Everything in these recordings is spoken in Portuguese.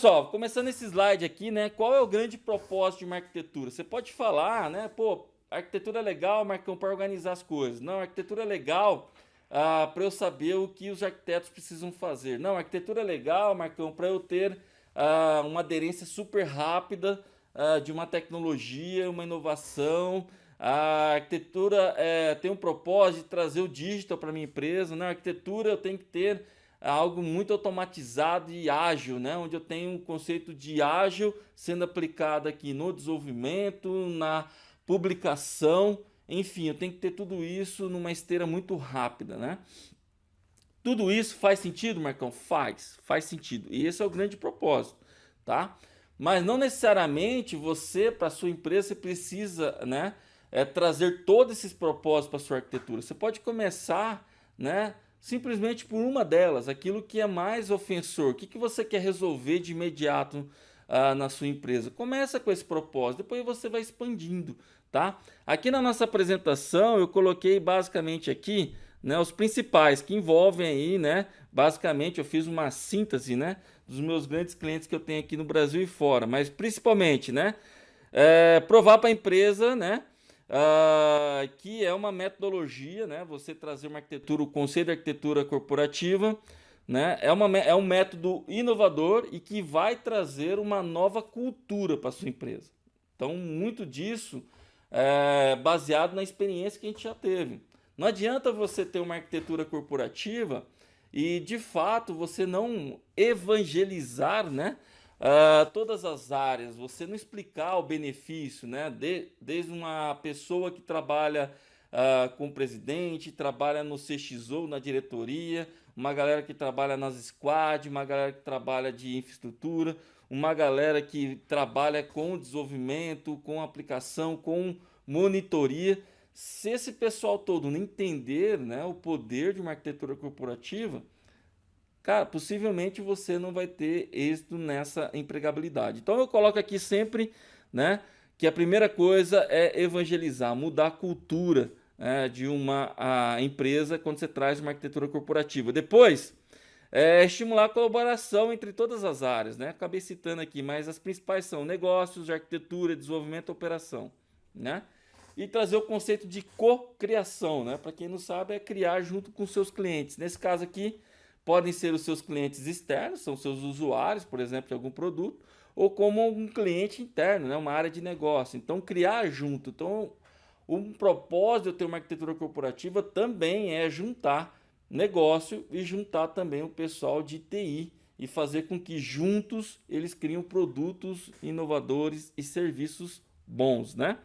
Pessoal, começando esse slide aqui, né? Qual é o grande propósito de uma arquitetura? Você pode falar, né? Pô, a arquitetura é legal, Marcão, para organizar as coisas. Não, a arquitetura é legal para eu saber o que os arquitetos precisam fazer. Não, a arquitetura é legal, Marcão, para eu ter uma aderência super rápida de uma tecnologia, uma inovação. A arquitetura tem um propósito de trazer o digital para minha empresa. Na arquitetura eu tenho que ter algo muito automatizado e ágil, né? Onde eu tenho um conceito de ágil sendo aplicado aqui no desenvolvimento, na publicação, enfim, eu tenho que ter tudo isso numa esteira muito rápida, né? Tudo isso faz sentido, Marcão? Faz sentido. E esse é o grande propósito, tá? Mas não necessariamente você, para sua empresa, você precisa, né, trazer todos esses propósitos para sua arquitetura. Você pode começar, né, simplesmente por uma delas, aquilo que é mais ofensor. O que, que você quer resolver de imediato na sua empresa? Começa com esse propósito, depois você vai expandindo, tá? Aqui na nossa apresentação eu coloquei basicamente aqui, né, os principais que envolvem aí, né, basicamente eu fiz uma síntese, né, dos meus grandes clientes que eu tenho aqui no Brasil e fora, mas principalmente, né, provar para a empresa, né, que é uma metodologia, né, você trazer uma arquitetura, o conceito de arquitetura corporativa, né, é um método inovador e que vai trazer uma nova cultura para sua empresa. Então, muito disso é baseado na experiência que a gente já teve. Não adianta você ter uma arquitetura corporativa e, de fato, você não evangelizar, né, todas as áreas, você não explicar o benefício, né, desde uma pessoa que trabalha com o presidente, trabalha no CXO, na diretoria, uma galera que trabalha nas squad, uma galera que trabalha de infraestrutura, uma galera que trabalha com desenvolvimento, com aplicação, com monitoria. Se esse pessoal todo não entender, né, o poder de uma arquitetura corporativa, cara, possivelmente você não vai ter êxito nessa empregabilidade. Então eu coloco aqui sempre, né, que a primeira coisa é evangelizar, mudar a cultura de uma empresa quando você traz uma arquitetura corporativa. Depois, estimular a colaboração entre todas as áreas, né? Acabei citando aqui, mas as principais são negócios, arquitetura, desenvolvimento e operação, né? E trazer o conceito de cocriação, né? Para quem não sabe, é criar junto com seus clientes. Nesse caso aqui, podem ser os seus clientes externos, são seus usuários, por exemplo, de algum produto, ou como um cliente interno, né? Uma área de negócio. Então, criar junto. Então, um propósito de ter uma arquitetura corporativa também é juntar negócio e juntar também o pessoal de TI e fazer com que juntos eles criem produtos inovadores e serviços bons, né?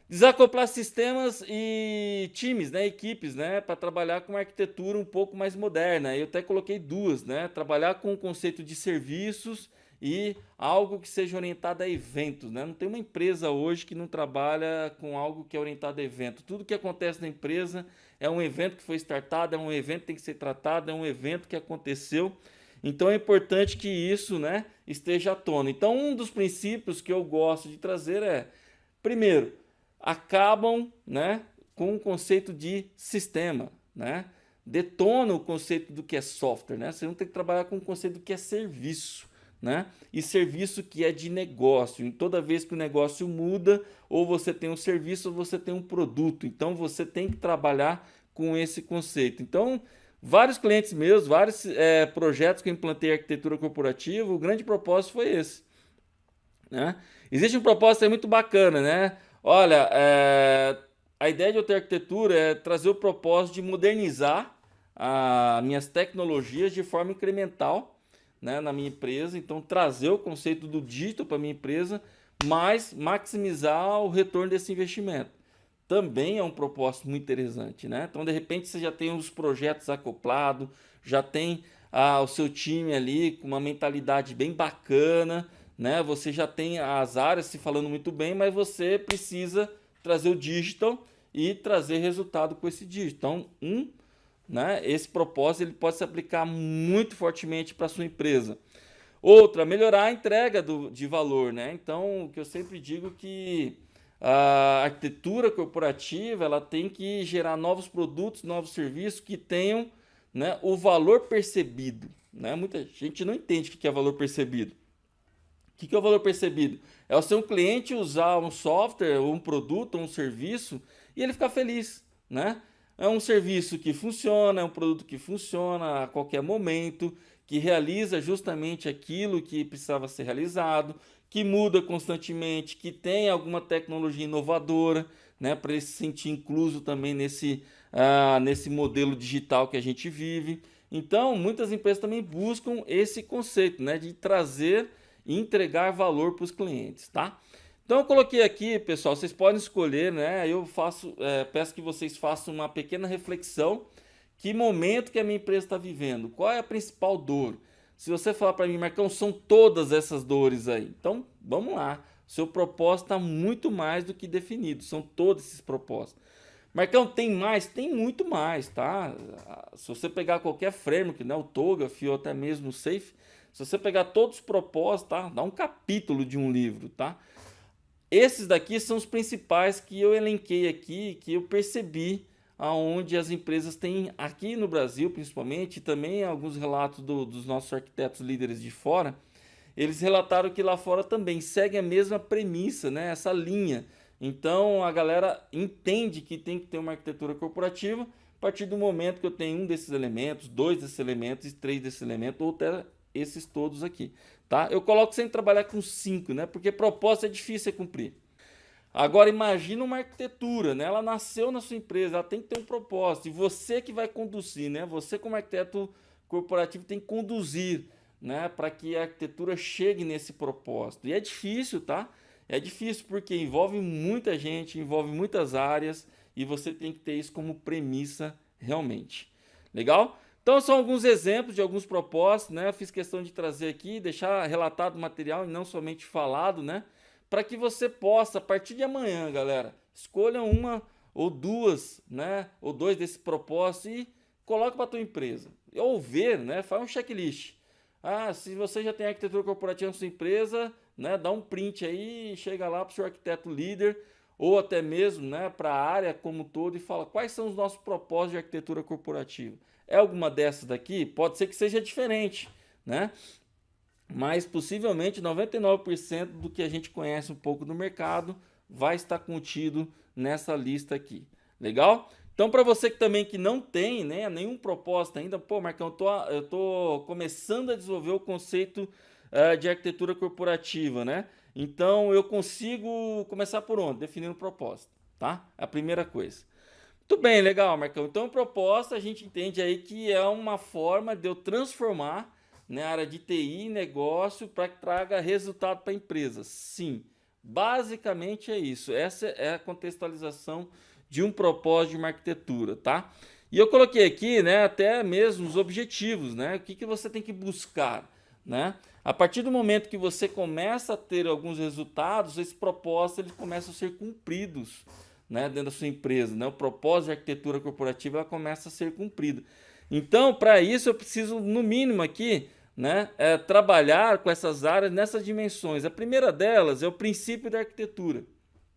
Desacoplar sistemas e times, né, equipes, né, para trabalhar com uma arquitetura um pouco mais moderna. Eu até coloquei duas, né, trabalhar com o conceito de serviços e algo que seja orientado a eventos, né? Não tem uma empresa hoje que não trabalha com algo que é orientado a evento. Tudo que acontece na empresa é um evento que foi startado, é um evento que tem que ser tratado, é um evento que aconteceu. Então é importante que isso, né, esteja à tona. Então um dos princípios que eu gosto de trazer é, primeiro, acabam, né, com o conceito de sistema, né? Detona o conceito do que é software, né? Você não tem que trabalhar com o conceito do que é serviço, né? E serviço que é de negócio. E toda vez que o negócio muda, ou você tem um serviço ou você tem um produto. Então você tem que trabalhar com esse conceito. Então, vários clientes meus, vários projetos que eu implantei arquitetura corporativa, o grande propósito foi esse, né? Existe um propósito aí muito bacana, né? Olha, a ideia de eu ter arquitetura é trazer o propósito de modernizar as minhas tecnologias de forma incremental, né, na minha empresa. Então, trazer o conceito do digital para a minha empresa, mas maximizar o retorno desse investimento. Também é um propósito muito interessante, né? Então, de repente, você já tem os projetos acoplados, já tem o seu time ali com uma mentalidade bem bacana, né? Você já tem as áreas se falando muito bem, mas você precisa trazer o digital e trazer resultado com esse digital. Então, né, esse propósito ele pode se aplicar muito fortemente para a sua empresa. Outra, melhorar a entrega de valor, né? Então, o que eu sempre digo que a arquitetura corporativa ela tem que gerar novos produtos, novos serviços que tenham, né, o valor percebido, né? Muita gente não entende o que é valor percebido. que é o valor percebido? É o seu cliente usar um software, ou um produto, ou um serviço, e ele ficar feliz, né? É um serviço que funciona, é um produto que funciona a qualquer momento, que realiza justamente aquilo que precisava ser realizado, que muda constantemente, que tem alguma tecnologia inovadora, né, para ele se sentir incluso também nesse modelo digital que a gente vive. Então, muitas empresas também buscam esse conceito, né, de trazer e entregar valor para os clientes, tá? Então eu coloquei aqui, pessoal, vocês podem escolher, né? Peço que vocês façam uma pequena reflexão. Que momento que a minha empresa está vivendo? Qual é a principal dor? Se você falar para mim, Marcão, são todas essas dores aí. Então, vamos lá. Seu propósito está muito mais do que definido. São todos esses propósitos. Marcão, tem mais? Tem muito mais, tá? Se você pegar qualquer framework, né, o TOGAF ou até mesmo o SAFe, se você pegar todos os propósitos, tá? Dá um capítulo de um livro, tá? Esses daqui são os principais que eu elenquei aqui, que eu percebi aonde as empresas têm, aqui no Brasil principalmente, e também alguns relatos dos nossos arquitetos líderes de fora, eles relataram que lá fora também segue a mesma premissa, né? Essa linha. Então a galera entende que tem que ter uma arquitetura corporativa a partir do momento que eu tenho um desses elementos, dois desses elementos e três desses elementos, ou até esses todos aqui, tá? Eu coloco sem trabalhar com 5, né? Porque proposta é difícil de cumprir. Agora imagina uma arquitetura, né? Ela nasceu na sua empresa, ela tem que ter um propósito. E você que vai conduzir, né? Você como arquiteto corporativo tem que conduzir, né? Para que a arquitetura chegue nesse propósito. E é difícil, tá? É difícil porque envolve muita gente, envolve muitas áreas e você tem que ter isso como premissa realmente. Legal? Então são alguns exemplos de alguns propósitos, né? Eu fiz questão de trazer aqui, deixar relatado o material e não somente falado, né? Para que você possa, a partir de amanhã, galera, escolha uma ou duas, né? Ou dois desses propósitos e coloque para a tua empresa. Ou ver, né? Faz um checklist. Ah, se você já tem arquitetura corporativa na sua empresa, né? Dá um print aí, chega lá para o seu arquiteto líder ou até mesmo, né, para a área como um todo e fala quais são os nossos propósitos de arquitetura corporativa. É alguma dessas daqui? Pode ser que seja diferente, né? Mas possivelmente 99% do que a gente conhece um pouco do mercado vai estar contido nessa lista aqui. Legal? Então, para você que também que não tem, né, nenhum propósito ainda, pô, Marcão, eu tô começando a desenvolver o conceito de arquitetura corporativa, né? Então, eu consigo começar por onde? Definindo o propósito, tá? A primeira coisa. Muito bem, legal, Marcão. Então, proposta, a gente entende aí que é uma forma de eu transformar, né, a área de TI, negócio, para que traga resultado para a empresa. Sim, basicamente é isso. Essa é a contextualização de um propósito de uma arquitetura, tá? E eu coloquei aqui, né, até mesmo os objetivos, né? O que você tem que buscar, né? A partir do momento que você começa a ter alguns resultados, esses propósitos eles começam a ser cumpridos, né, dentro da sua empresa, né? O propósito de arquitetura corporativa ela começa a ser cumprido. Então, para isso eu preciso, no mínimo aqui, né, trabalhar com essas áreas nessas dimensões. A primeira delas é o princípio da arquitetura,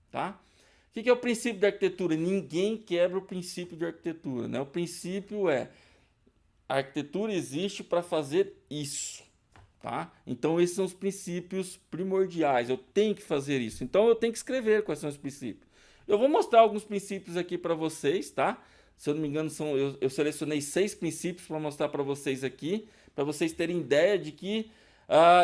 tá? O que é o princípio da arquitetura? Ninguém quebra o princípio de arquitetura, né? O princípio é a arquitetura existe para fazer isso, tá? Então esses são os princípios primordiais. Eu tenho que fazer isso. Então eu tenho que escrever quais são os princípios. Eu vou mostrar alguns princípios aqui para vocês, tá? Se eu não me engano, eu selecionei 6 princípios para mostrar para vocês aqui, para vocês terem ideia de que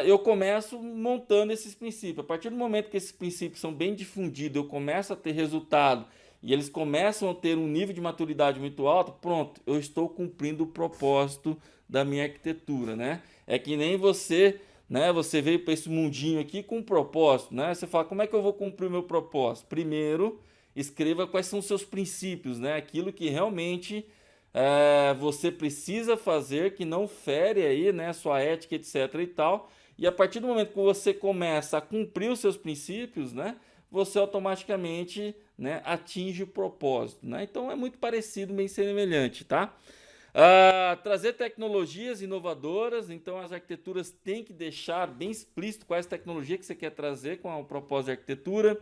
eu começo montando esses princípios. A partir do momento que esses princípios são bem difundidos, eu começo a ter resultado e eles começam a ter um nível de maturidade muito alto, pronto, eu estou cumprindo o propósito da minha arquitetura, né? É que nem você, né? Você veio para esse mundinho aqui com um propósito, né? Você fala, como é que eu vou cumprir o meu propósito? Primeiro, escreva quais são os seus princípios, né? Aquilo que realmente você precisa fazer, que não fere aí, né, sua ética, etc e tal. E a partir do momento que você começa a cumprir os seus princípios, né, você automaticamente, né, atinge o propósito, né? Então é muito parecido, bem semelhante, tá? Trazer tecnologias inovadoras, então as arquiteturas têm que deixar bem explícito quais tecnologias que você quer trazer com o propósito de arquitetura.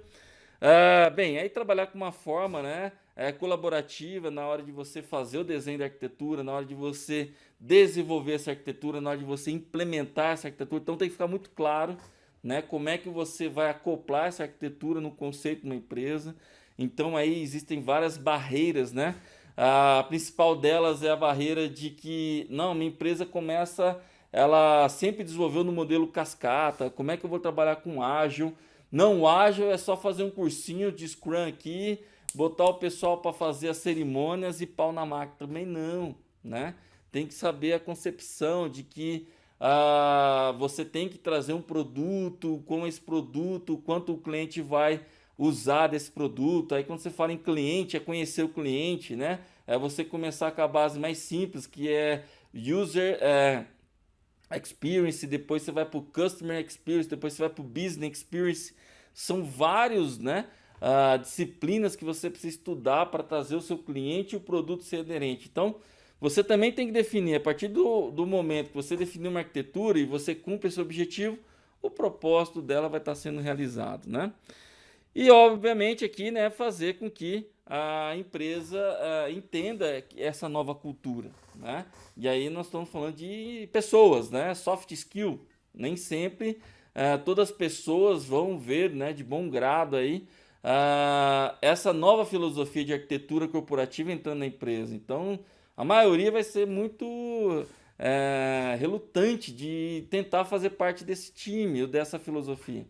Bem, aí trabalhar com uma forma, né, colaborativa na hora de você fazer o desenho da arquitetura, na hora de você desenvolver essa arquitetura, na hora de você implementar essa arquitetura. Então tem que ficar muito claro, né? Como é que você vai acoplar essa arquitetura no conceito de uma empresa. Então aí existem várias barreiras, né? A principal delas é a barreira de que, não, minha empresa começa, ela sempre desenvolveu no modelo cascata, como é que eu vou trabalhar com ágil? Não, o ágil é só fazer um cursinho de Scrum aqui, botar o pessoal para fazer as cerimônias e pau na máquina. Também não, né? Tem que saber a concepção de que você tem que trazer um produto, com esse produto, quanto o cliente vai usar desse produto. Aí quando você fala em cliente, é conhecer o cliente, né? É você começar com a base mais simples, que é user experience, depois você vai para o customer experience, depois você vai para o business experience. São vários, né, disciplinas que você precisa estudar para trazer o seu cliente e o produto ser aderente. Então, você também tem que definir, a partir do momento que você definir uma arquitetura e você cumpre esse objetivo, o propósito dela vai estar sendo realizado, né? E, obviamente, aqui, né, fazer com que a empresa entenda essa nova cultura, né? E aí nós estamos falando de pessoas, né? Soft skill. Nem sempre todas as pessoas vão ver, né, de bom grado aí essa nova filosofia de arquitetura corporativa entrando na empresa. Então, a maioria vai ser muito relutante de tentar fazer parte desse time ou dessa filosofia.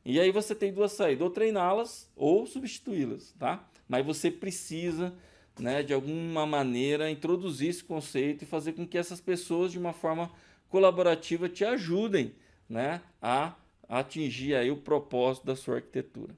E aí você tem duas saídas, ou treiná-las ou substituí-las, tá? Mas você precisa, né, de alguma maneira introduzir esse conceito e fazer com que essas pessoas, de uma forma colaborativa, te ajudem, né, a atingir aí o propósito da sua arquitetura.